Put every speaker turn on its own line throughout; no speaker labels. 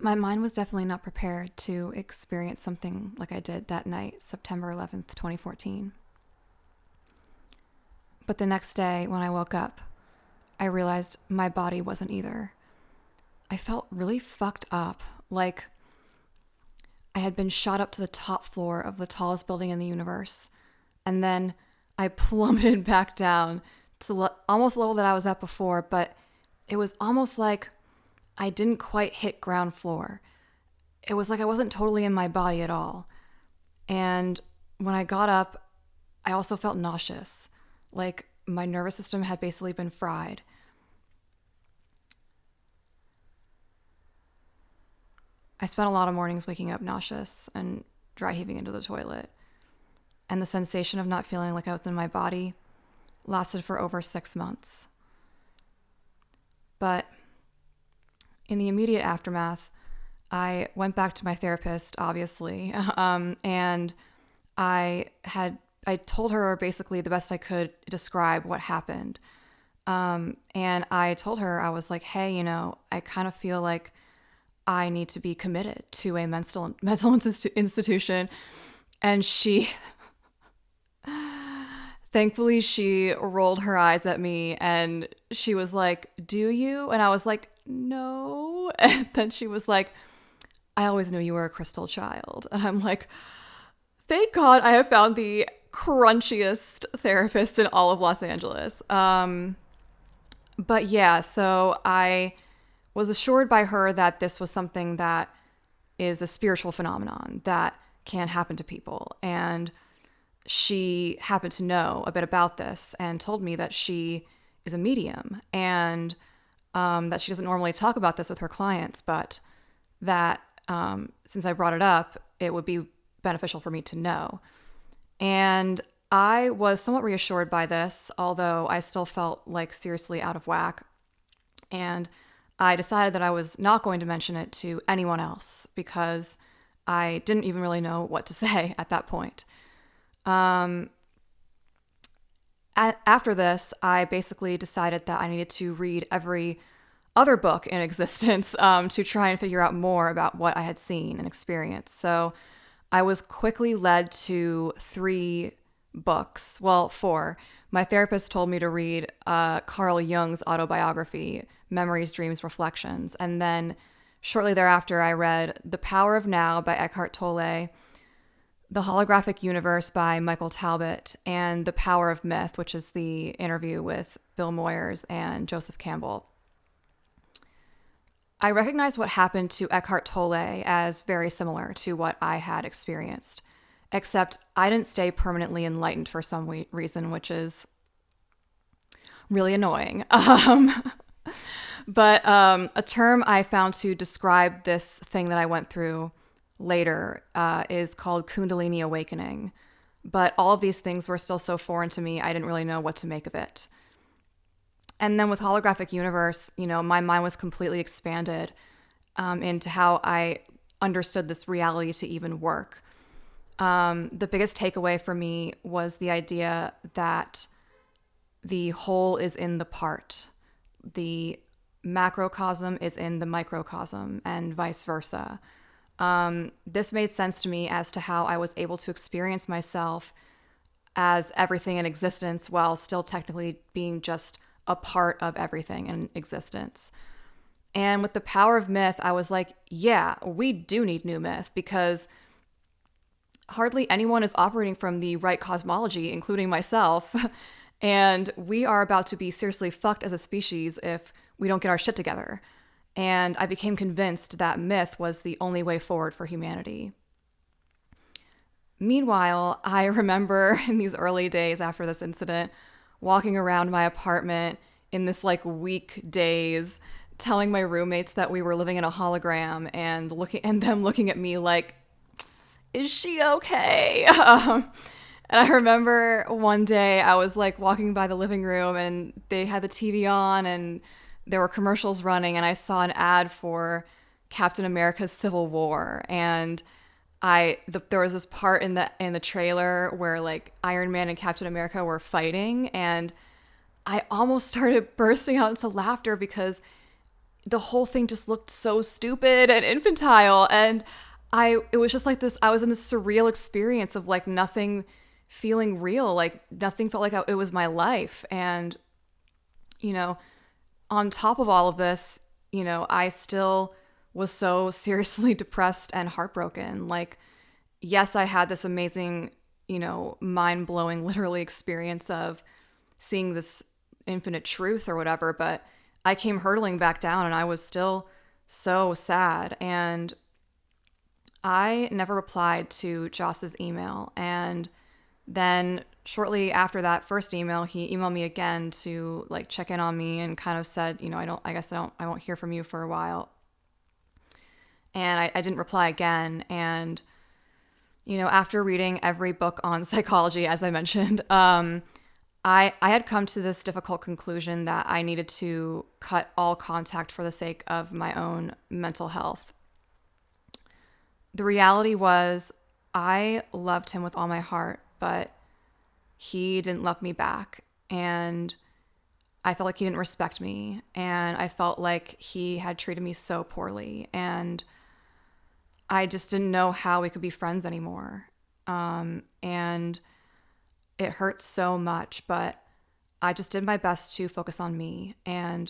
My mind was definitely not prepared to experience something like I did that night, September 11th, 2014. But the next day, when I woke up, I realized my body wasn't either. I felt really fucked up, like I had been shot up to the top floor of the tallest building in the universe, and then I plummeted back down to almost the level that I was at before, but it was almost like I didn't quite hit ground floor. It was like I wasn't totally in my body at all. And when I got up, I also felt nauseous, like my nervous system had basically been fried. I spent a lot of mornings waking up nauseous and dry heaving into the toilet. And the sensation of not feeling like I was in my body lasted for over 6 months. But in the immediate aftermath, I went back to my therapist, obviously, and I told her basically the best I could describe what happened. And I told her, I was like, hey, I kind of feel like I need to be committed to a mental institution. And she, thankfully, she rolled her eyes at me and she was like, do you? And I was like, no. And then she was like, I always knew you were a crystal child. And I'm like, thank God I have found the crunchiest therapist in all of Los Angeles. But yeah, so I was assured by her that this was something that is a spiritual phenomenon that can happen to people. And she happened to know a bit about this and told me that she is a medium and that she doesn't normally talk about this with her clients, but that since I brought it up, it would be beneficial for me to know. And I was somewhat reassured by this, although I still felt like seriously out of whack. And I decided that I was not going to mention it to anyone else because I didn't even really know what to say at that point. After this, I basically decided that I needed to read every other book in existence to try and figure out more about what I had seen and experienced. So I was quickly led to 3 books. Well, 4. My therapist told me to read Carl Jung's autobiography, Memories, Dreams, Reflections. And then shortly thereafter, I read The Power of Now by Eckhart Tolle, The Holographic Universe by Michael Talbot, and The Power of Myth, which is the interview with Bill Moyers and Joseph Campbell. I recognized what happened to Eckhart Tolle as very similar to what I had experienced, except I didn't stay permanently enlightened for some reason, which is really annoying. But a term I found to describe this thing that I went through later is called Kundalini awakening. But all of these things were still so foreign to me, I didn't really know what to make of it. And then with Holographic Universe, my mind was completely expanded into how I understood this reality to even work. The biggest takeaway for me was the idea that the whole is in the part. The macrocosm is in the microcosm and vice versa. This made sense to me as to how I was able to experience myself as everything in existence while still technically being just a part of everything in existence. And with The Power of Myth, I was like, yeah, we do need new myth because hardly anyone is operating from the right cosmology, including myself. And we are about to be seriously fucked as a species if we don't get our shit together. And I became convinced that myth was the only way forward for humanity. Meanwhile, I remember in these early days after this incident, walking around my apartment in this weak daze, telling my roommates that we were living in a hologram and them looking at me like, is she okay? And I remember one day I was walking by the living room and they had the TV on and there were commercials running and I saw an ad for Captain America's Civil War. And there was this part in the trailer where Iron Man and Captain America were fighting, and I almost started bursting out into laughter because the whole thing just looked so stupid and infantile. And it was just like this, I was in this surreal experience of like nothing feeling real, like nothing felt like it was my life. And, you know, on top of all of this, you know, I still was so seriously depressed and heartbroken. Like, yes, I had this amazing, you know, mind-blowing, literally experience of seeing this infinite truth or whatever, but I came hurtling back down and I was still so sad. And I never replied to Joss's email. And then shortly after that first email, he emailed me again to like check in on me and kind of said, you know, I won't hear from you for a while. And I didn't reply again. And, you know, after reading every book on psychology, as I mentioned, I had come to this difficult conclusion that I needed to cut all contact for the sake of my own mental health. The reality was I loved him with all my heart, but he didn't love me back. And I felt like he didn't respect me. And I felt like he had treated me so poorly. And I just didn't know how we could be friends anymore. And it hurts so much, but I just did my best to focus on me. And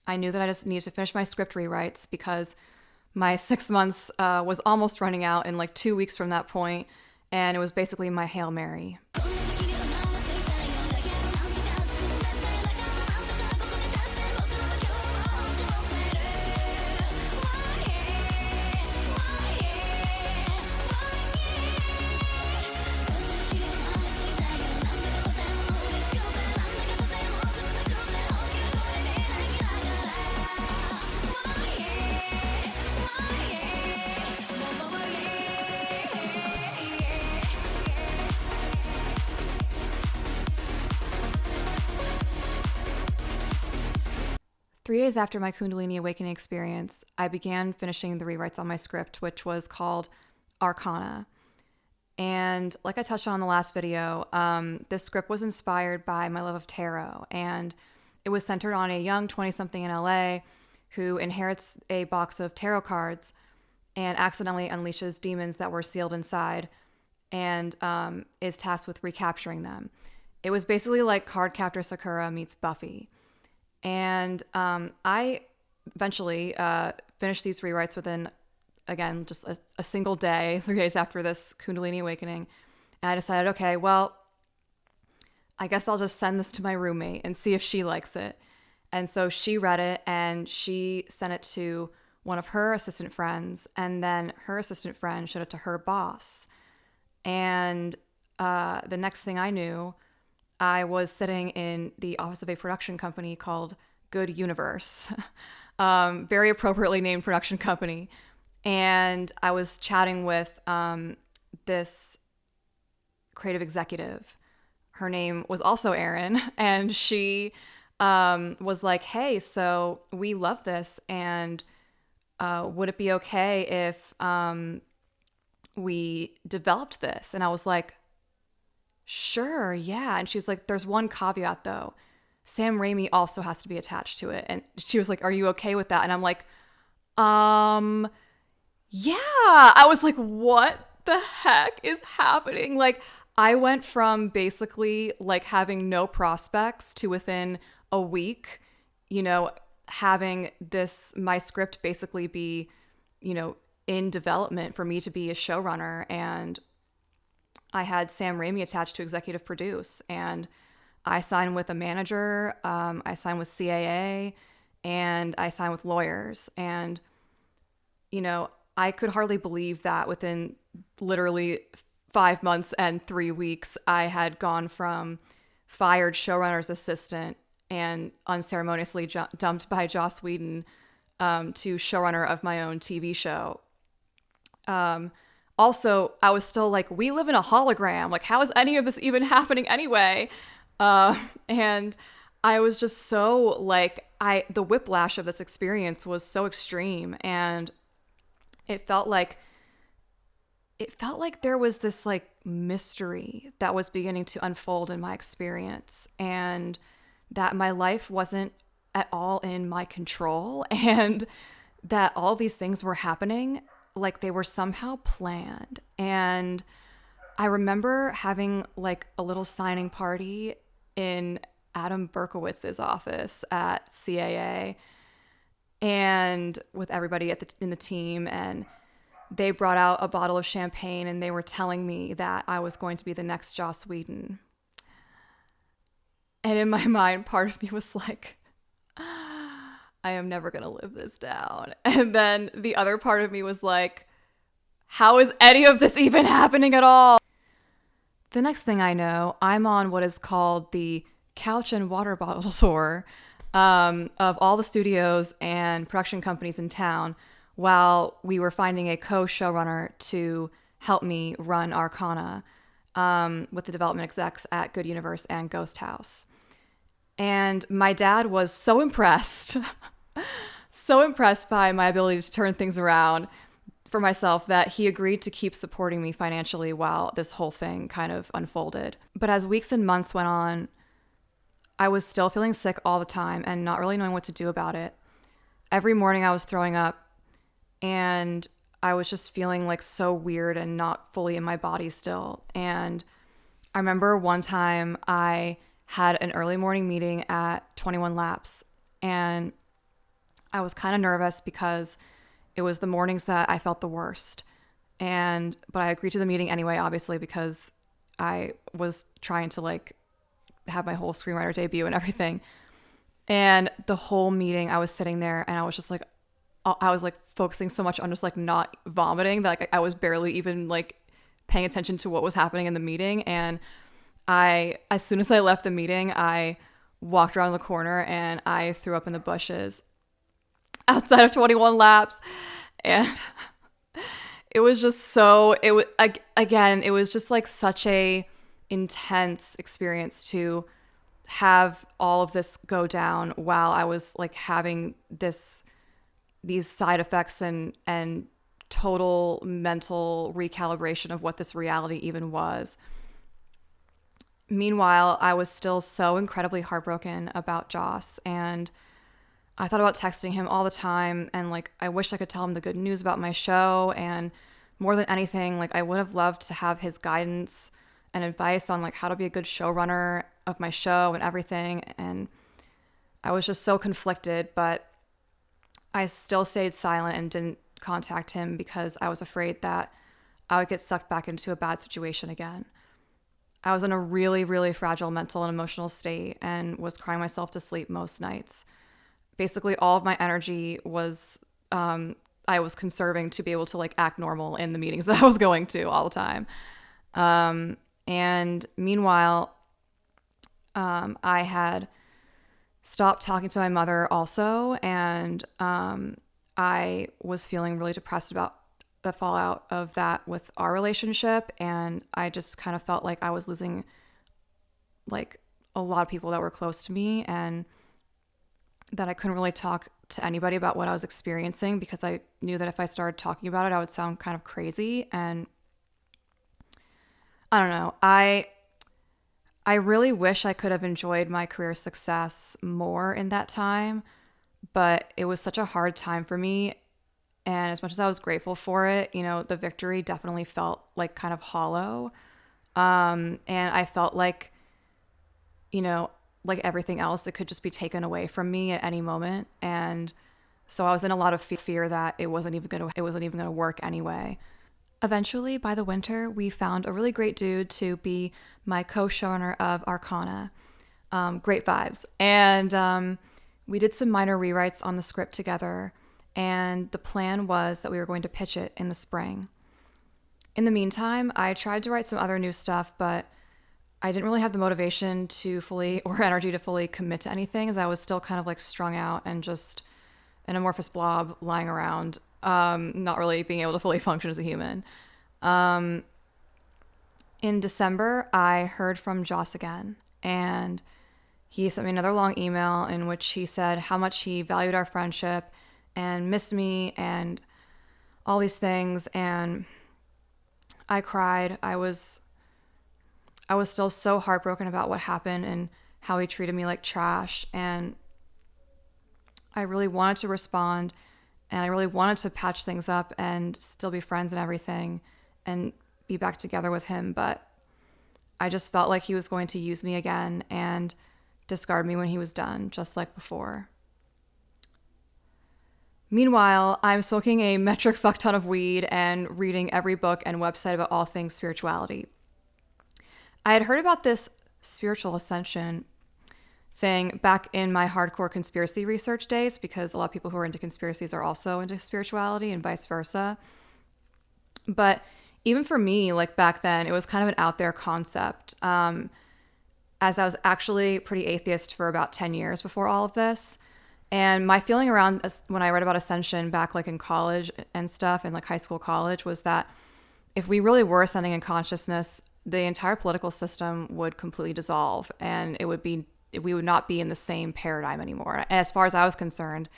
I knew that I just needed to finish my script rewrites because my 6 months was almost running out in like 2 weeks from that point. And it was basically my Hail Mary. Three days after my Kundalini awakening experience, I began finishing the rewrites on my script, which was called Arcana. And like I touched on in the last video, this script was inspired by my love of tarot. And it was centered on a young 20-something in LA who inherits a box of tarot cards and accidentally unleashes demons that were sealed inside and is tasked with recapturing them. It was basically like Cardcaptor Sakura meets Buffy. And I eventually finished these rewrites within, again, just a single day, 3 days after this Kundalini awakening. And I decided, okay, well, I guess I'll just send this to my roommate and see if she likes it. And so she read it and she sent it to one of her assistant friends. And then her assistant friend showed it to her boss. And the next thing I knew, I was sitting in the office of a production company called Good Universe, very appropriately named production company. And I was chatting with this creative executive. Her name was also Erin. And she was like, hey, so we love this. And would it be okay if we developed this? And I was like, sure, yeah. And she was like, there's one caveat though. Sam Raimi also has to be attached to it. And she was like, are you okay with that? And I'm like, yeah. I was like, what the heck is happening? Like, I went from basically like having no prospects to within a week, you know, having my script basically be, you know, in development for me to be a showrunner. And I had Sam Raimi attached to executive produce, and I signed with a manager, I signed with CAA, and I signed with lawyers. And, you know, I could hardly believe that within literally 5 months and 3 weeks, I had gone from fired showrunner's assistant and unceremoniously dumped by Joss Whedon to showrunner of my own TV show. Also, I was still like, we live in a hologram. Like, how is any of this even happening anyway? And I was just so like, the whiplash of this experience was so extreme. And it felt like there was this like mystery that was beginning to unfold in my experience, and that my life wasn't at all in my control, and that all these things were happening like they were somehow planned. And I remember having like a little signing party in Adam Berkowitz's office at CAA, and with everybody in the team, and they brought out a bottle of champagne and they were telling me that I was going to be the next Joss Whedon. And in my mind, part of me was like, I am never going to live this down. And then the other part of me was like, how is any of this even happening at all? The next thing I know, I'm on what is called the couch and water bottle tour of all the studios and production companies in town, while we were finding a co-showrunner to help me run Arcana with the development execs at Good Universe and Ghost House. And my dad was so impressed, so impressed by my ability to turn things around for myself, that he agreed to keep supporting me financially while this whole thing kind of unfolded. But as weeks and months went on, I was still feeling sick all the time and not really knowing what to do about it. Every morning I was throwing up, and I was just feeling like so weird and not fully in my body still. And I remember one time I had an early morning meeting at 21 Laps, and I was kind of nervous because it was the mornings that I felt the worst. But I agreed to the meeting anyway, obviously, because I was trying to like have my whole screenwriter debut and everything. And the whole meeting I was sitting there and I was just like, I was like focusing so much on just like not vomiting that like I was barely even like paying attention to what was happening in the meeting. And as soon as I left the meeting, I walked around the corner and I threw up in the bushes outside of 21 Laps. And it was just it was just like such a intense experience to have all of this go down while I was like having these side effects and total mental recalibration of what this reality even was. Meanwhile, I was still so incredibly heartbroken about Joss, and I thought about texting him all the time, and like I wish I could tell him the good news about my show, and more than anything, like I would have loved to have his guidance and advice on like how to be a good showrunner of my show and everything. And I was just so conflicted, but I still stayed silent and didn't contact him because I was afraid that I would get sucked back into a bad situation again. I was in a really, really fragile mental and emotional state and was crying myself to sleep most nights. Basically, all of my energy was, I was conserving to be able to like act normal in the meetings that I was going to all the time. And meanwhile, I had stopped talking to my mother also, and I was feeling really depressed about the fallout of that with our relationship, and I just kind of felt like I was losing like a lot of people that were close to me, and that I couldn't really talk to anybody about what I was experiencing because I knew that if I started talking about it, I would sound kind of crazy. And I don't know. I really wish I could have enjoyed my career success more in that time, but it was such a hard time for me. And as much as I was grateful for it, you know, the victory definitely felt like kind of hollow. And I felt like, you know, like everything else, it could just be taken away from me at any moment. And so I was in a lot of fear that it wasn't even going to work anyway. Eventually, by the winter, we found a really great dude to be my co-showrunner of Arcana. Great vibes. And we did some minor rewrites on the script together. And the plan was that we were going to pitch it in the spring. In the meantime, I tried to write some other new stuff, but I didn't really have the motivation to fully, or energy to fully commit to anything, as I was still kind of like strung out and just an amorphous blob lying around, not really being able to fully function as a human. In December, I heard from Joss again, and he sent me another long email in which he said how much he valued our friendship and missed me and all these things. And I cried. I was still so heartbroken about what happened and how he treated me like trash. And I really wanted to respond, and I really wanted to patch things up and still be friends and everything and be back together with him. But I just felt like he was going to use me again and discard me when he was done, just like before. Meanwhile, I'm smoking a metric fuck ton of weed and reading every book and website about all things spirituality. I had heard about this spiritual ascension thing back in my hardcore conspiracy research days, because a lot of people who are into conspiracies are also into spirituality and vice versa. But even for me, like back then, it was kind of an out there concept, as I was actually pretty atheist for about 10 years before all of this. And my feeling around when I read about ascension back like in college and stuff, and like high school, college, was that if we really were ascending in consciousness, the entire political system would completely dissolve, and we would not be in the same paradigm anymore. As far as I was concerned,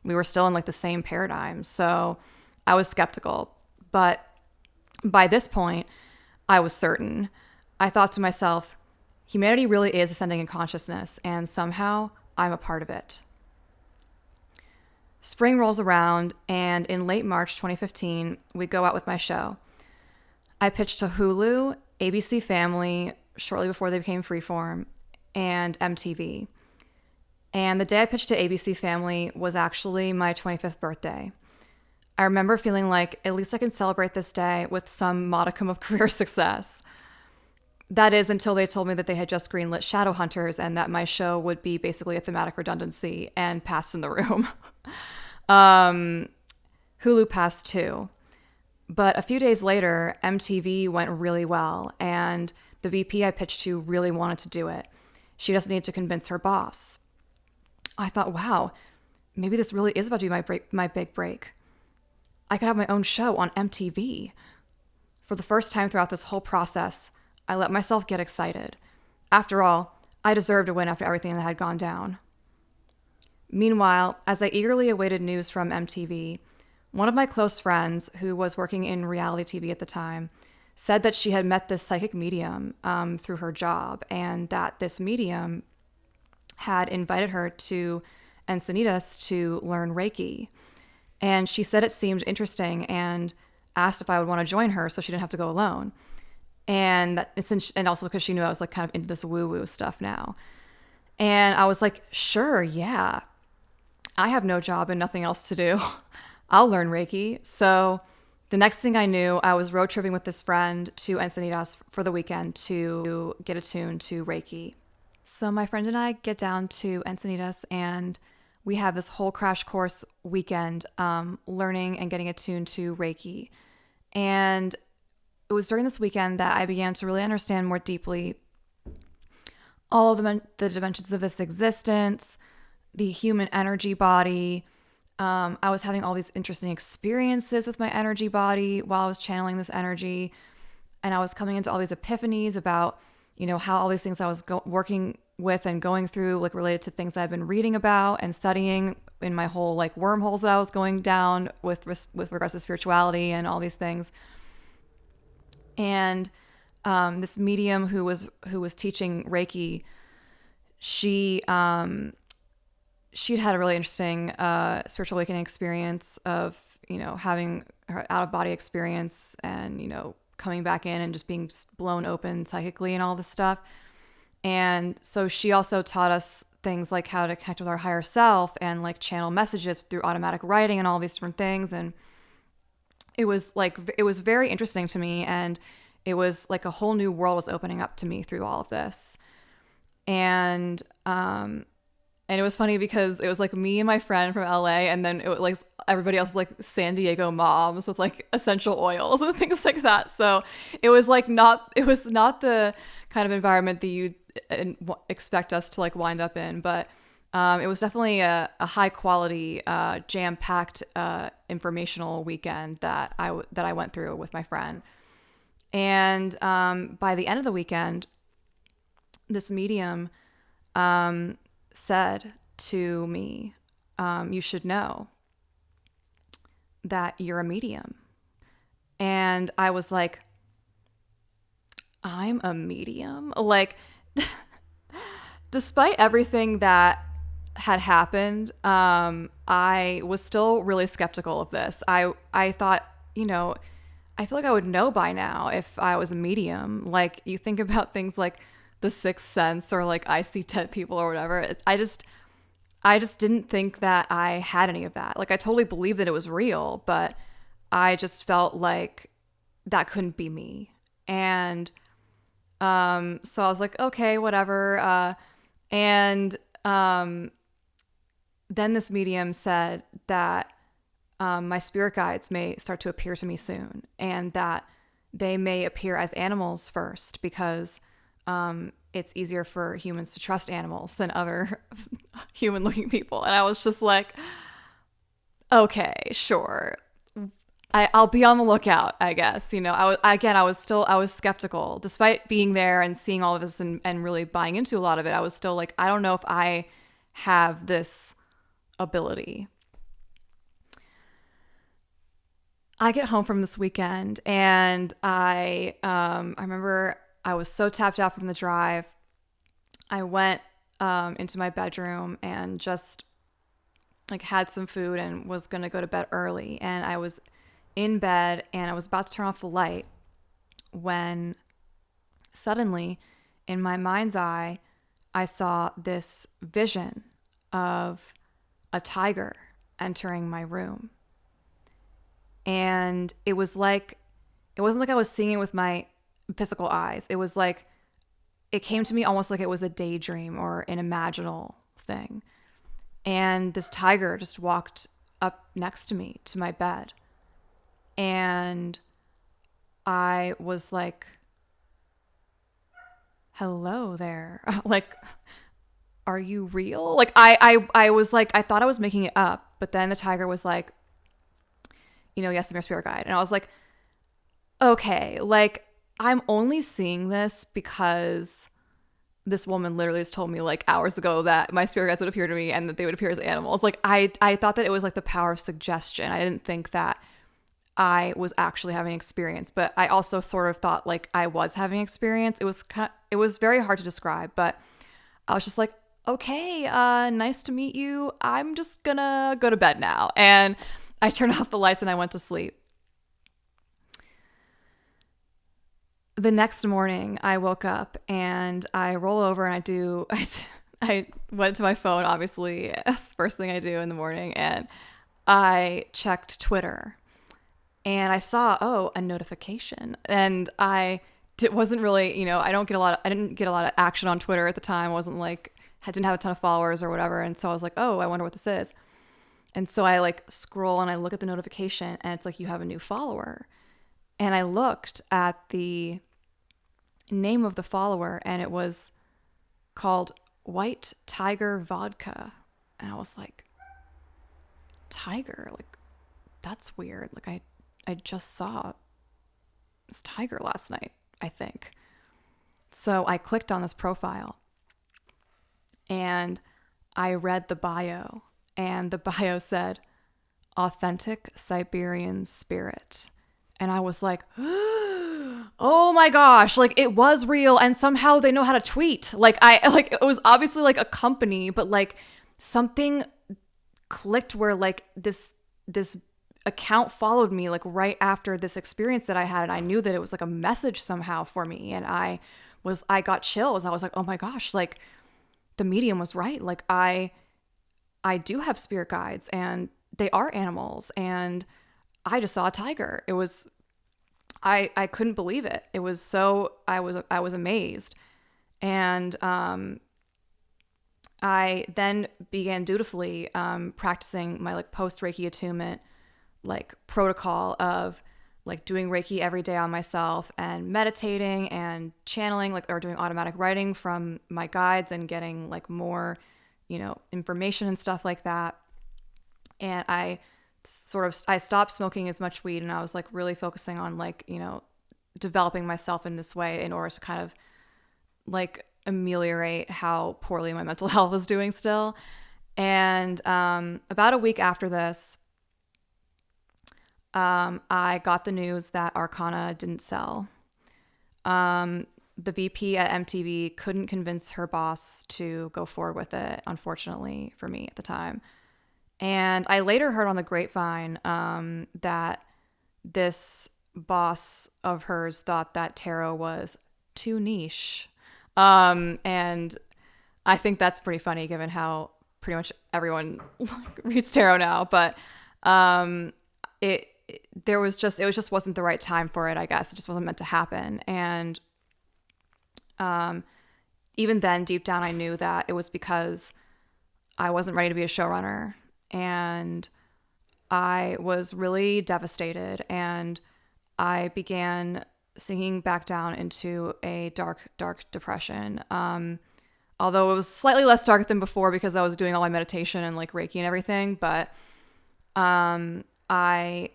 we were still in like the same paradigm. So I was skeptical. But by this point, I was certain. I thought to myself, humanity really is ascending in consciousness, and somehow I'm a part of it. Spring rolls around, and in late March 2015, we go out with my show. I pitched to Hulu, ABC Family, shortly before they became Freeform, and MTV. And the day I pitched to ABC Family was actually my 25th birthday. I remember feeling like at least I can celebrate this day with some modicum of career success. That is, until they told me that they had just greenlit Shadowhunters and that my show would be basically a thematic redundancy and passed in the room. Hulu passed too. But a few days later, MTV went really well, and the VP I pitched to really wanted to do it. She just needed to convince her boss. I thought, wow, maybe this really is about to be my big break. I could have my own show on MTV. For the first time throughout this whole process, I let myself get excited. After all, I deserved a win after everything that had gone down. Meanwhile, as I eagerly awaited news from MTV, one of my close friends, who was working in reality TV at the time, said that she had met this psychic medium through her job, and that this medium had invited her to Encinitas to learn reiki. And she said it seemed interesting and asked if I would want to join her so she didn't have to go alone. And also because she knew I was like kind of into this woo-woo stuff now. And I was like, sure, yeah. I have no job and nothing else to do. I'll learn Reiki. So the next thing I knew, I was road tripping with this friend to Encinitas for the weekend to get attuned to Reiki. So my friend and I get down to Encinitas, and we have this whole crash course weekend learning and getting attuned to Reiki. And it was during this weekend that I began to really understand more deeply all of the dimensions of this existence, the human energy body. I was having all these interesting experiences with my energy body while I was channeling this energy. And I was coming into all these epiphanies about, how all these things I was working with and going through, like related to things I've been reading about and studying in my whole like wormholes that I was going down with regards to spirituality and all these things. And this medium who was teaching Reiki, she'd had a really interesting spiritual awakening experience of, having her out-of-body experience and, coming back in and just being blown open psychically and all this stuff. And so she also taught us things like how to connect with our higher self and like channel messages through automatic writing and all these different things. And it was very interesting to me. And it was like a whole new world was opening up to me through all of this. And it was funny because it was like me and my friend from LA, and then it was like everybody else was like San Diego moms with like essential oils and things like that. So it was not the kind of environment that you expect us to like wind up in, but it was definitely a high quality, jam-packed, informational weekend that I went through with my friend. And by the end of the weekend, this medium said to me, you should know that you're a medium. And I was like, I'm a medium? Like, despite everything that had happened, I was still really skeptical of this. I thought, I feel like I would know by now if I was a medium. Like, you think about things like the Sixth Sense or like I see dead people or whatever. I just didn't think that I had any of that. Like, I totally believed that it was real, but I just felt like that couldn't be me. And so I was like, okay, whatever. And then this medium said that my spirit guides may start to appear to me soon, and that they may appear as animals first because it's easier for humans to trust animals than other human looking people. And I was just like, okay, sure. I'll be on the lookout, I guess. I was skeptical despite being there and seeing all of this and really buying into a lot of it. I was still like, I don't know if I have this ability. I get home from this weekend and I remember I was so tapped out from the drive. I went into my bedroom and just like had some food and was going to go to bed early. And I was in bed and I was about to turn off the light when suddenly in my mind's eye, I saw this vision of a tiger entering my room. And it wasn't like I was seeing it with my physical eyes. It was like, it came to me almost like it was a daydream or an imaginal thing. And this tiger just walked up next to me to my bed. And I was like, hello there. Like, are you real? Like, I was like, I thought I was making it up. But then the tiger was like, yes, I'm your spirit guide. And I was like, okay, like, I'm only seeing this because this woman literally just told me like hours ago that my spirit guides would appear to me and that they would appear as animals. Like, I thought that it was like the power of suggestion. I didn't think that I was actually having experience, but I also sort of thought like I was having experience. It was very hard to describe, but I was just like, okay, nice to meet you. I'm just gonna go to bed now. And I turned off the lights and I went to sleep. The next morning, I woke up and I roll over and I went to my phone, obviously, that's the first thing I do in the morning, and I checked Twitter and I saw, a notification. And wasn't really, I didn't get a lot of action on Twitter at the time. I didn't have a ton of followers or whatever. And so I was like, oh, I wonder what this is. And so I like scroll and I look at the notification and it's like, you have a new follower. And I looked at the name of the follower and it was called White Tiger Vodka. And I was like, tiger? Like, that's weird. Like, I just saw this tiger last night, I think. So I clicked on this profile and I read the bio. And the bio said, authentic Siberian spirit. And I was like, oh my gosh, like it was real. And somehow they know how to tweet. It was obviously like a company, but like something clicked where like this account followed me like right after this experience that I had. And I knew that it was like a message somehow for me. And I got chills. I was like, oh my gosh, like the medium was right. Like I do have spirit guides and they are animals, and I just saw a tiger. It was, I couldn't believe it. It was so, I was amazed. And I then began dutifully practicing my like post Reiki attunement like protocol of like doing Reiki every day on myself and meditating and channeling, like, or doing automatic writing from my guides and getting like more, information and stuff like that. And I stopped smoking as much weed, and I was like really focusing on like, developing myself in this way in order to kind of like ameliorate how poorly my mental health was doing still. And about a week after this, I got the news that Arcana didn't sell. the VP at MTV couldn't convince her boss to go forward with it, unfortunately for me at the time. And I later heard on the grapevine that this boss of hers thought that tarot was too niche. And I think that's pretty funny given how pretty much everyone reads tarot now. But it just wasn't the right time for it, I guess. It just wasn't meant to happen. And even then, deep down, I knew that it was because I wasn't ready to be a showrunner. And I was really devastated. And I began sinking back down into a dark, dark depression. Although it was slightly less dark than before because I was doing all my meditation and like Reiki and everything. But I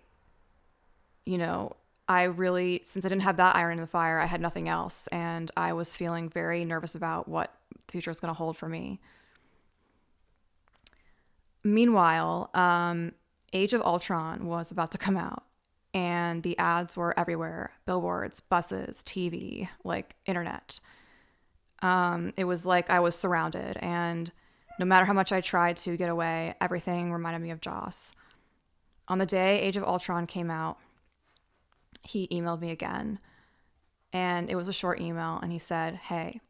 really, since I didn't have that iron in the fire, I had nothing else. And I was feeling very nervous about what the future was going to hold for me. Meanwhile, Age of Ultron was about to come out. And the ads were everywhere. Billboards, buses, TV, like internet. It was like I was surrounded. And no matter how much I tried to get away, everything reminded me of Joss. On the day Age of Ultron came out, he emailed me again. And it was a short email. And he said, "Hey,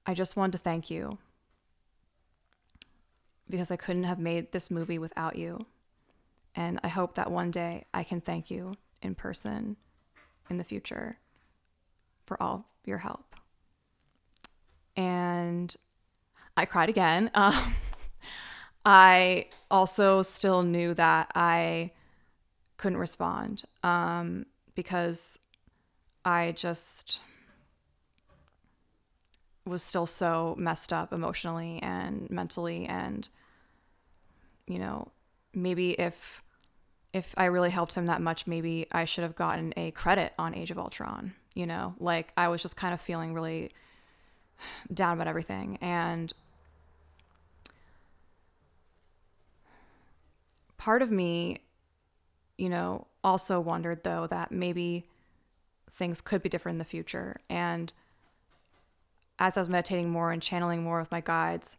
I just wanted to thank you because I couldn't have made this movie without you. And I hope that one day I can thank you in person in the future for all your help." And I cried again. I also still knew that I couldn't respond because I just was still so messed up emotionally and mentally. And, maybe if I really helped him that much, maybe I should have gotten a credit on Age of Ultron, like I was just kind of feeling really down about everything. And part of me, also wondered though that maybe things could be different in the future. And as I was meditating more and channeling more with my guides,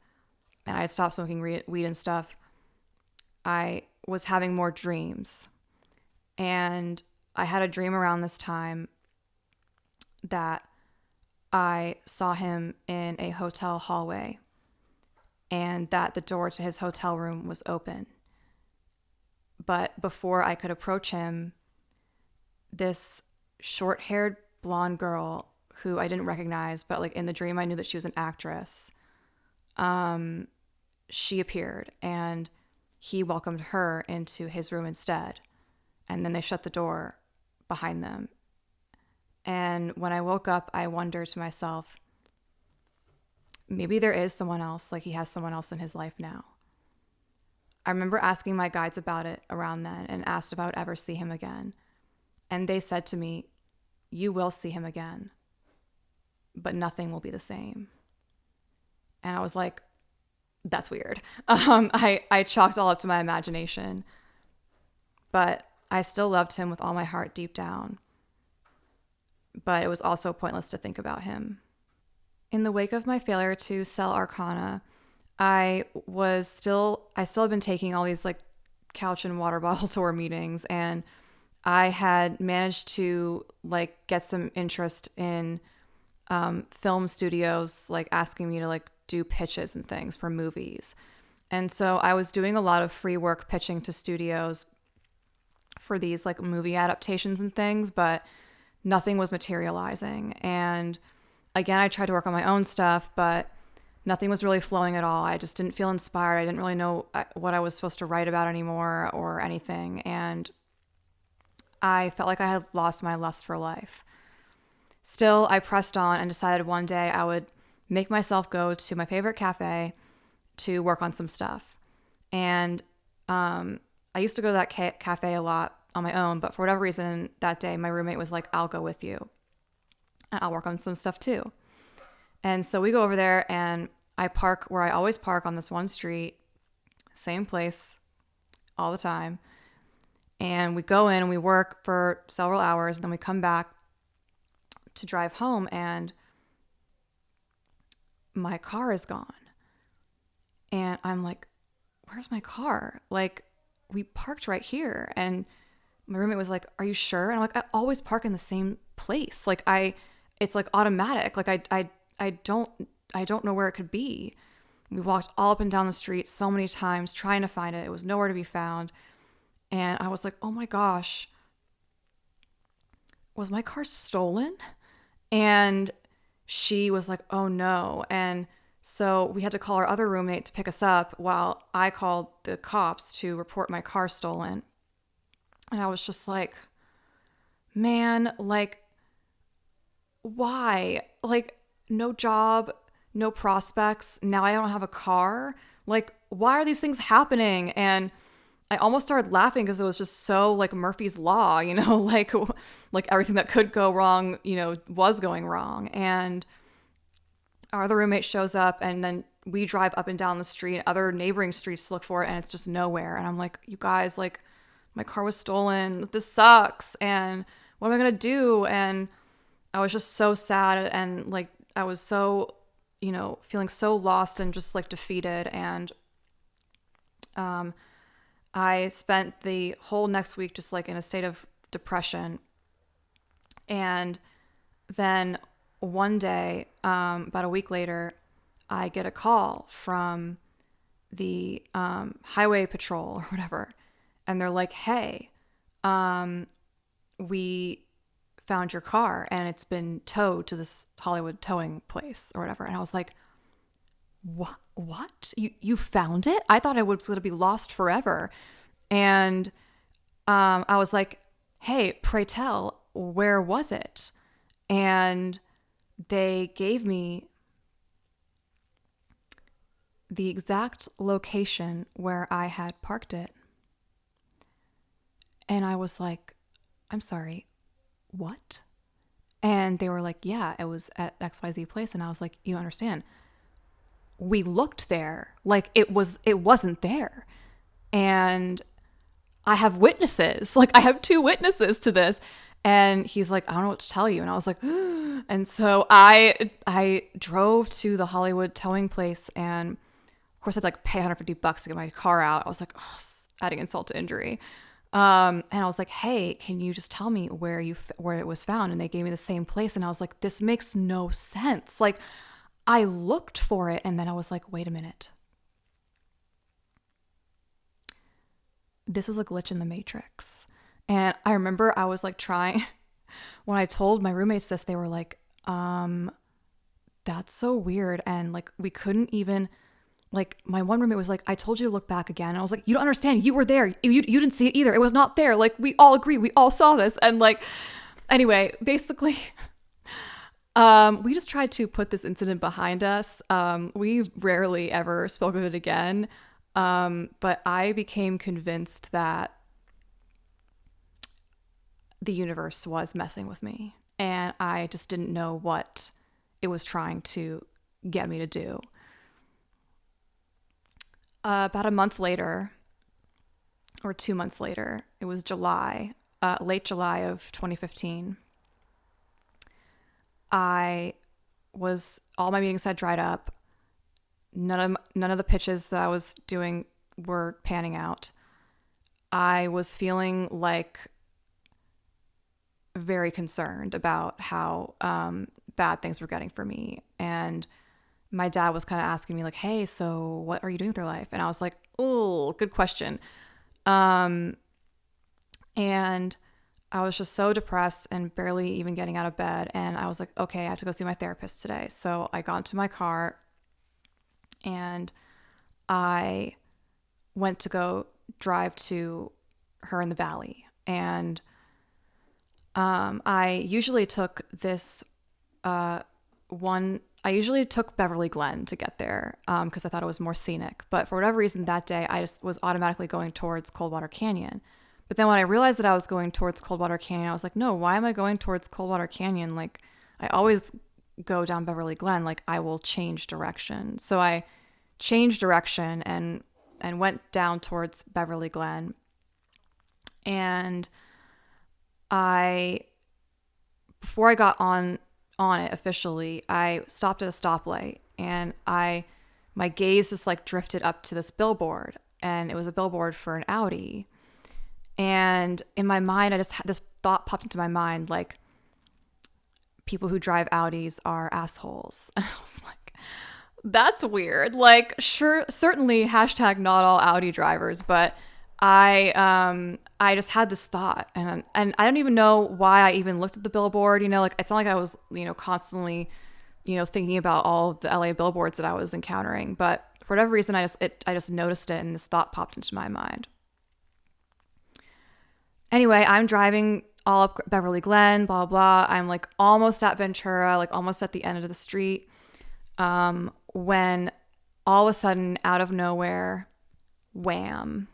and I had stopped smoking weed and stuff, I was having more dreams. And I had a dream around this time that I saw him in a hotel hallway and that the door to his hotel room was open. But before I could approach him, this short-haired blonde girl who I didn't recognize, but like in the dream I knew that she was an actress, she appeared and he welcomed her into his room instead. And then they shut the door behind them. And when I woke up, I wondered to myself, maybe there is someone else, like he has someone else in his life now. I remember asking my guides about it around then and asked if I would ever see him again. And they said to me, "You will see him again, but nothing will be the same." And I was like, that's weird. I chalked all up to my imagination, but I still loved him with all my heart deep down. But it was also pointless to think about him. In the wake of my failure to sell Arcana, I still had been taking all these like couch and water bottle tour meetings, and I had managed to like get some interest in film studios like asking me to like do pitches and things for movies. And so I was doing a lot of free work pitching to studios for these like movie adaptations and things, but nothing was materializing. And again, I tried to work on my own stuff, but nothing was really flowing at all. I just didn't feel inspired. I didn't really know what I was supposed to write about anymore or anything. And I felt like I had lost my lust for life. Still, I pressed on and decided one day I would make myself go to my favorite cafe to work on some stuff. And I used to go to that cafe a lot on my own, but for whatever reason that day my roommate was like, "I'll go with you and I'll work on some stuff too." And so we go over there and I park where I always park on this one street, same place all the time. And we go in and we work for several hours, and then we come back to drive home, and my car is gone. And I'm like, where's my car? Like, we parked right here. And my roommate was like, are you sure? And I'm like, I always park in the same place. Like, it's like automatic. Like, I don't know where it could be. We walked all up and down the street so many times trying to find it. It was nowhere to be found. And I was like, oh my gosh, was my car stolen? And she was like, oh no. And so we had to call our other roommate to pick us up while I called the cops to report my car stolen. And I was just like, man, like, why? Like, no job, no prospects. Now I don't have a car. Like, why are these things happening? And I almost started laughing because it was just so like Murphy's Law, you know, like everything that could go wrong, you know, was going wrong. And our other roommate shows up, and then we drive up and down the street, other neighboring streets to look for it, and it's just nowhere. And I'm like, you guys, like, my car was stolen. This sucks. And what am I going to do? And I was just so sad, and like, I was so, you know, feeling so lost and just like defeated. And I spent the whole next week just like in a state of depression. And then one day, about a week later, I get a call from the highway patrol or whatever. And they're like, hey, we found your car and it's been towed to this Hollywood towing place or whatever. And I was like, what? You found it? I thought it was going to be lost forever. And I was like, hey, pray tell, where was it? And they gave me the exact location where I had parked it. And I was like, I'm sorry, what? And they were like, yeah, it was at XYZ place. And I was like, you don't understand. We looked there, like it wasn't there. And I have witnesses, like I have 2 witnesses to this. And he's like, I don't know what to tell you. And I was like, and so I drove to the Hollywood towing place, and of course I'd like pay $150 to get my car out. I was like, oh, adding insult to injury. And I was like, hey, can you just tell me where it was found? And they gave me the same place. And I was like, this makes no sense. Like, I looked for it, and then I was like, wait a minute. This was a glitch in the Matrix. And I remember I was like trying, when I told my roommates this, they were like, that's so weird. And like, we couldn't even, like, my one roommate was like, I told you to look back again. And I was like, you don't understand. You were there. You didn't see it either. It was not there. Like, we all agree. We all saw this. And like, anyway, basically, we just tried to put this incident behind us. We rarely ever spoke of it again. But I became convinced that the universe was messing with me, and I just didn't know what it was trying to get me to do. About a month later, or 2 months later, it was July, late July of 2015. All my meetings had dried up. None of the pitches that I was doing were panning out. I was feeling like very concerned about how bad things were getting for me. And my dad was kind of asking me like, hey, so what are you doing with your life? And I was like, oh, good question. And I was just so depressed and barely even getting out of bed. And I was like, okay, I have to go see my therapist today. So I got into my car and I went to go drive to her in the valley. And I usually took Beverly Glen to get there because I thought it was more scenic. But for whatever reason that day, I just was automatically going towards Coldwater Canyon. But then when I realized that I was going towards Coldwater Canyon, I was like, no, why am I going towards Coldwater Canyon? Like, I always go down Beverly Glen. Like, I will change direction. So I changed direction and went down towards Beverly Glen. And before I got on it officially, I stopped at a stoplight, and my gaze just like drifted up to this billboard, and it was a billboard for an Audi. And in my mind, I just had this thought popped into my mind, like, people who drive Audis are assholes. And I was like, that's weird. Like, sure, certainly hashtag not all Audi drivers, but I just had this thought, and I don't even know why I even looked at the billboard. Like, it's not like I was constantly thinking about all of the LA billboards that I was encountering, but for whatever reason, I just noticed it, and this thought popped into my mind. Anyway, I'm driving all up Beverly Glen, blah, blah. I'm like almost at Ventura, like almost at the end of the street, when all of a sudden, out of nowhere, wham,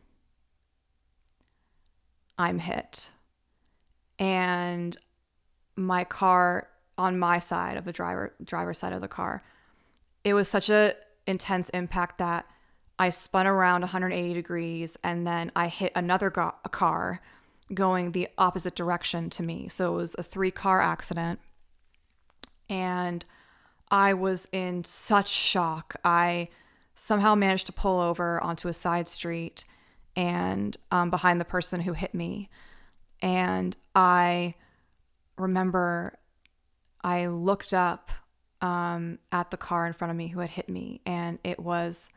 I'm hit. And my car, on my side of the driver's side of the car, it was such a intense impact that I spun around 180 degrees, and then I hit another car going the opposite direction to me. So it was a 3-car accident, and I was in such shock. I somehow managed to pull over onto a side street and behind the person who hit me. And I remember I looked up at the car in front of me who had hit me, and it was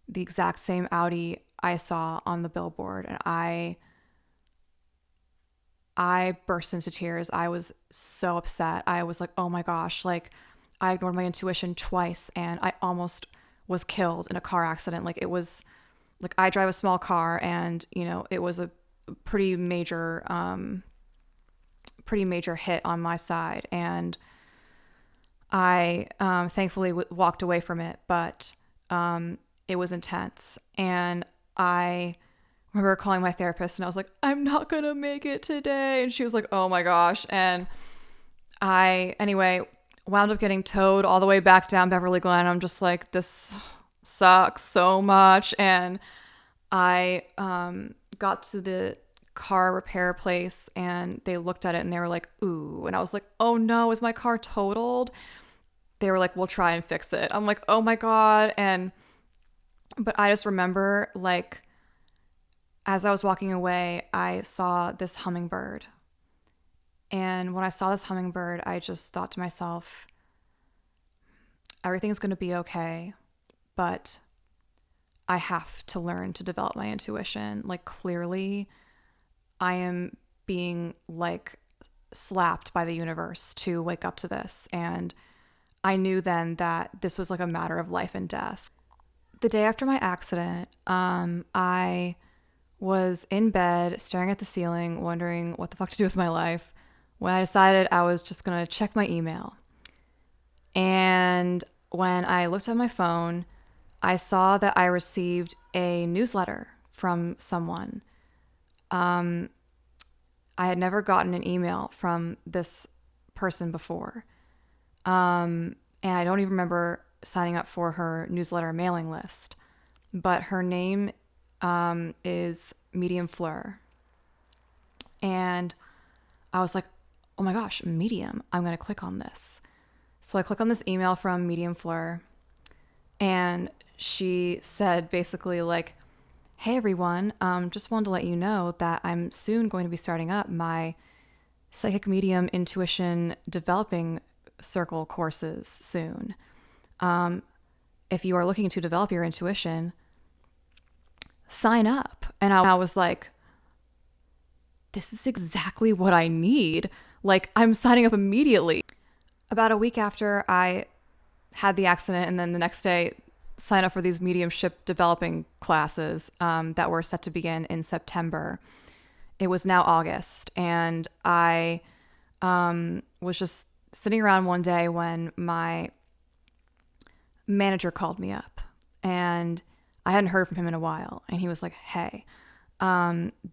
the exact same Audi I saw on the billboard. And I burst into tears. I was so upset. I was like, oh my gosh, like, I ignored my intuition twice, and I almost was killed in a car accident. Like, it was like, I drive a small car, and it was a pretty major hit on my side, and I thankfully walked away from it, but it was intense. And I remember calling my therapist, and I was like, I'm not gonna make it today. And she was like, oh my gosh. And I, anyway, wound up getting towed all the way back down Beverly Glen. I'm just like, this sucks so much. And I got to the car repair place, and they looked at it, and they were like, ooh. And I was like, oh no, is my car totaled? They were like, we'll try and fix it. I'm like, oh my God. But I just remember, like, as I was walking away, I saw this hummingbird. And when I saw this hummingbird, I just thought to myself, everything's going to be okay, but I have to learn to develop my intuition. Like, clearly, I am being, like, slapped by the universe to wake up to this. And I knew then that this was like a matter of life and death. The day after my accident, I was in bed staring at the ceiling, wondering what the fuck to do with my life, when I decided I was just going to check my email. And when I looked at my phone, I saw that I received a newsletter from someone. I had never gotten an email from this person before. And I don't even remember signing up for her newsletter mailing list. But her name is Medium Fleur. And I was like, oh my gosh, Medium. I'm going to click on this. So I click on this email from Medium Fleur, and she said basically like, hey everyone, just wanted to let you know that I'm soon going to be starting up my psychic medium intuition developing circle courses soon. If you are looking to develop your intuition, sign up. And I was like, this is exactly what I need. Like, I'm signing up immediately. About a week after I had the accident, and then the next day sign up for these mediumship developing classes that were set to begin in September. It was now August, and I was just sitting around one day when my manager called me up, and I hadn't heard from him in a while, and he was like, hey,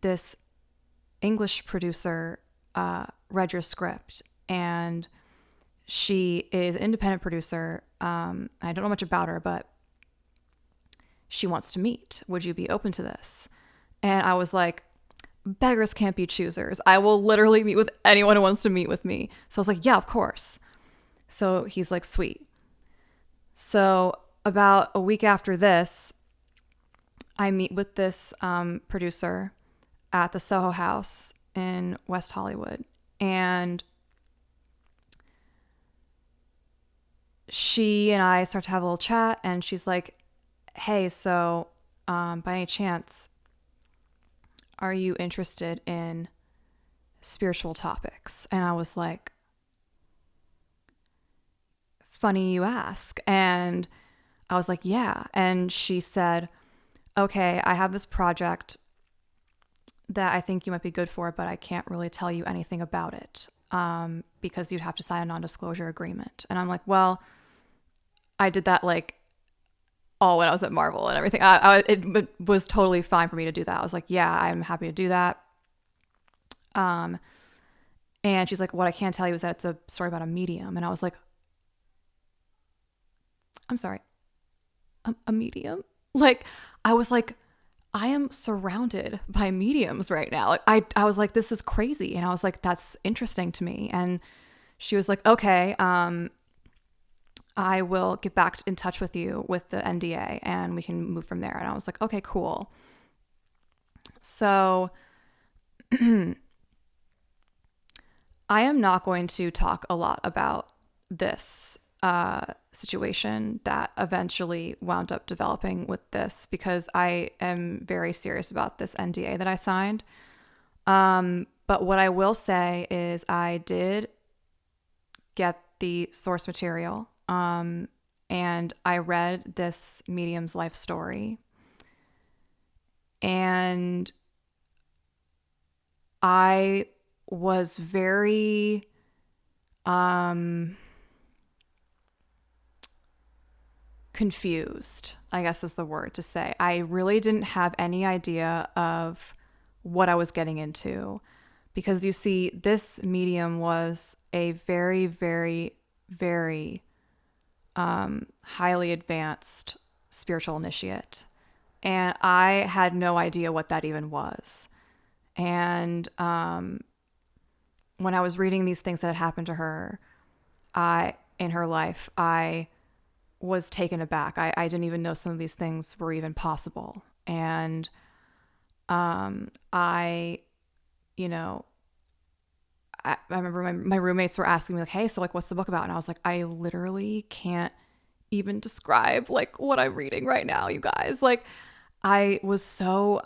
this English producer read your script, and she is an independent producer. I don't know much about her, but she wants to meet. Would you be open to this? And I was like, beggars can't be choosers. I will literally meet with anyone who wants to meet with me. So I was like, yeah, of course. So he's like, sweet. So about a week after this, I meet with this producer at the Soho House in West Hollywood. And she and I start to have a little chat, and she's like, hey, so by any chance, are you interested in spiritual topics? And I was like, funny you ask. And I was like, yeah. And she said, okay, I have this project that I think you might be good for, but I can't really tell you anything about it because you'd have to sign a non-disclosure agreement. And I'm like, well, I did that like all when I was at Marvel and everything. It was totally fine for me to do that. I was like, yeah, I'm happy to do that. And she's like, what I can't tell you is that it's a story about a medium. And I was like, I'm sorry, a medium? Like, I was like, I am surrounded by mediums right now. Like, I was like, this is crazy. And I was like, that's interesting to me. And she was like, okay, I will get back in touch with you with the NDA and we can move from there. And I was like, okay, cool. So I am not going to talk a lot about this situation that eventually wound up developing with this because I am very serious about this NDA that I signed. But what I will say is I did get the source material. And I read this medium's life story, and I was very, confused, I guess is the word to say. I really didn't have any idea of what I was getting into because you see, this medium was a very, very, very highly advanced spiritual initiate. And I had no idea what that even was. And when I was reading these things that had happened to her in her life, I was taken aback. I didn't even know some of these things were even possible. And I remember my roommates were asking me like, hey, so like, what's the book about? And I was like, I literally can't even describe like what I'm reading right now, you guys. Like, I was so,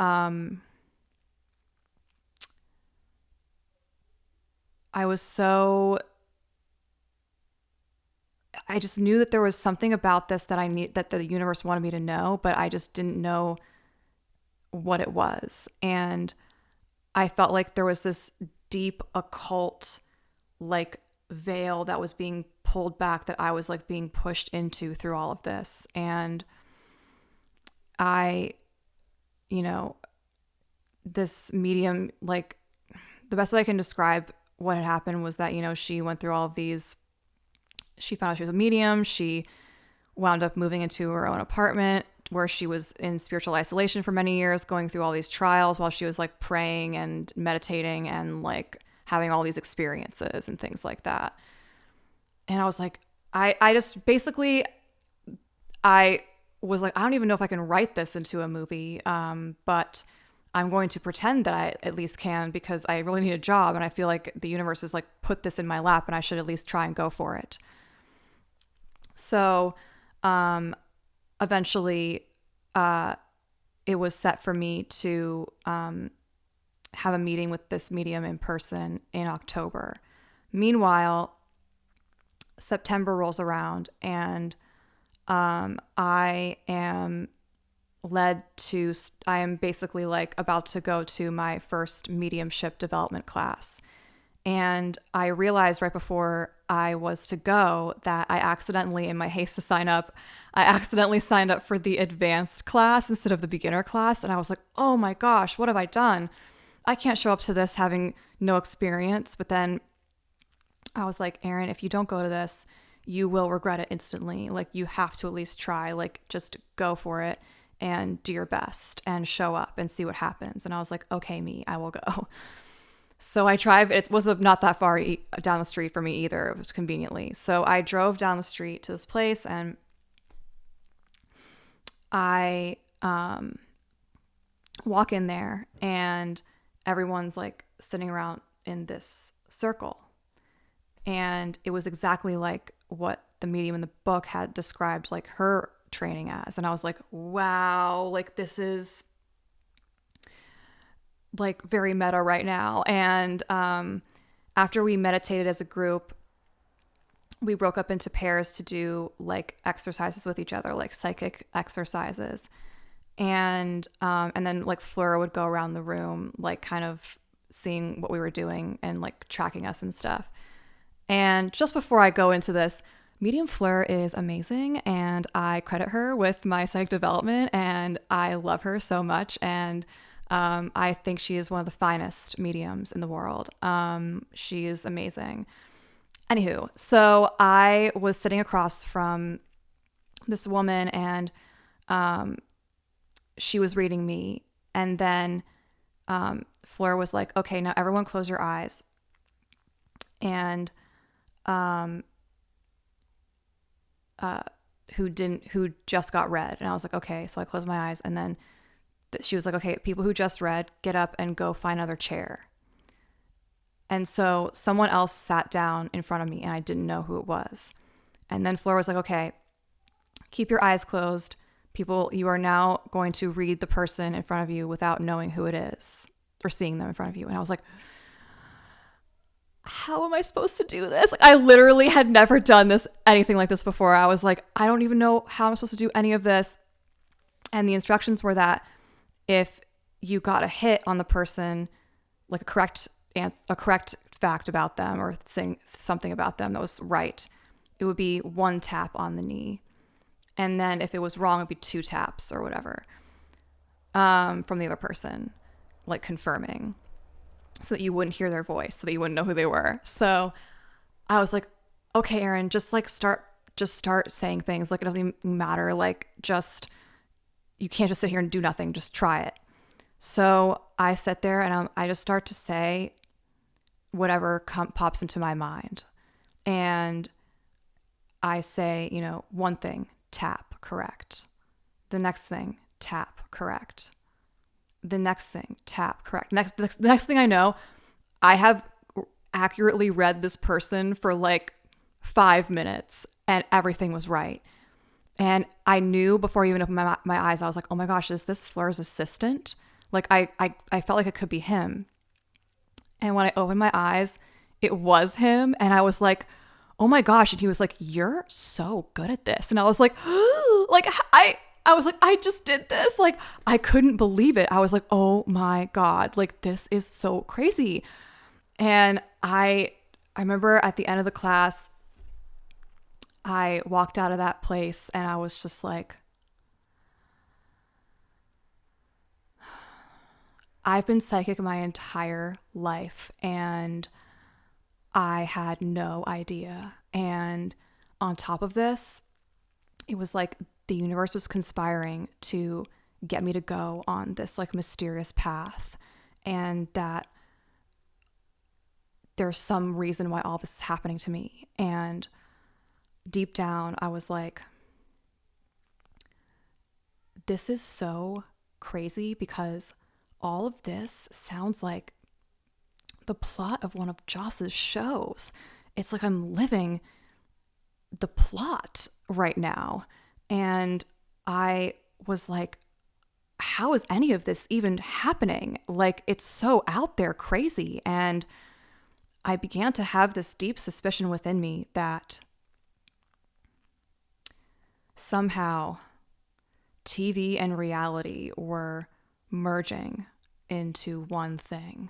I just knew that there was something about this that the universe wanted me to know, but I just didn't know what it was. And I felt like there was this deep occult like veil that was being pulled back that I was like being pushed into through all of this. And this medium, like, the best way I can describe what had happened was that, she went through all of these, she found out she was a medium. She wound up moving into her own apartment where she was in spiritual isolation for many years, going through all these trials while she was like praying and meditating and like having all these experiences and things like that. And I was like, I just basically, I was like, I don't even know if I can write this into a movie, but I'm going to pretend that I at least can because I really need a job and I feel like the universe has like put this in my lap and I should at least try and go for it. So eventually it was set for me to have a meeting with this medium in person in October. Meanwhile, September rolls around and I am basically like about to go to my first mediumship development class. And I realized right before I was to go that I accidentally, in my haste to sign up, I accidentally signed up for the advanced class instead of the beginner class. And I was like, oh my gosh, what have I done? I can't show up to this having no experience. But then I was like, Erin, if you don't go to this, you will regret it instantly. Like, you have to at least try, like, just go for it. and do your best and show up and see what happens. And I was like, okay, me, I will go. So I tried. It was not that far down the street for me either. It was conveniently. So I drove down the street to this place, and I walk in there, and everyone's like sitting around in this circle. And it was exactly like what the medium in the book had described like her training as. And I was like, wow, like this is like very meta right now. And after we meditated as a group, we broke up into pairs to do like exercises with each other, like psychic exercises. And then like Fleur would go around the room, like kind of seeing what we were doing and like tracking us and stuff. And just before I go into this, Medium Fleur is amazing, and I credit her with my psychic development, and I love her so much. And I think she is one of the finest mediums in the world. She is amazing. Anywho, so I was sitting across from this woman, and she was reading me. And then Fleur was like, okay, now everyone close your eyes. And who just got read. And I was like, okay. So I closed my eyes, and then she was like, okay, people who just read, get up and go find another chair. And so someone else sat down in front of me, and I didn't know who it was. And then Fleur was like, okay, keep your eyes closed. People, you are now going to read the person in front of you without knowing who it is or seeing them in front of you. And I was like, how am I supposed to do this? Like, I literally had never done anything like this before. I was like, I don't even know how I'm supposed to do any of this. And the instructions were that if you got a hit on the person, like a correct fact about them or saying something about them that was right, it would be 1 tap on the knee. And then if it was wrong, it'd be 2 taps or whatever from the other person, like confirming, so that you wouldn't hear their voice, so that you wouldn't know who they were. So I was like, okay, Erin, just start saying things. Like, it doesn't even matter. Like, you can't just sit here and do nothing. Just try it. So I sit there, and I just start to say whatever pops into my mind. And I say, one thing, tap, correct. The next thing, tap, correct. The next thing, tap, correct. The next thing I know, I have accurately read this person for like 5 minutes, and everything was right. And I knew before I even opened my eyes, I was like, oh my gosh, is this Fleur's assistant? Like, I felt like it could be him. And when I opened my eyes, it was him. And I was like, oh my gosh. And he was like, you're so good at this. And I was like, I was like, I just did this. Like, I couldn't believe it. I was like, oh my God, like, this is so crazy. And I remember at the end of the class, I walked out of that place, and I was just like, I've been psychic my entire life, and I had no idea. And on top of this, it was like the universe was conspiring to get me to go on this like mysterious path, and that there's some reason why all this is happening to me. And deep down, I was like, this is so crazy, because all of this sounds like the plot of one of Joss's shows. It's like I'm living the plot right now. And I was like, how is any of this even happening? Like, it's so out there crazy. And I began to have this deep suspicion within me that somehow TV and reality were merging into one thing.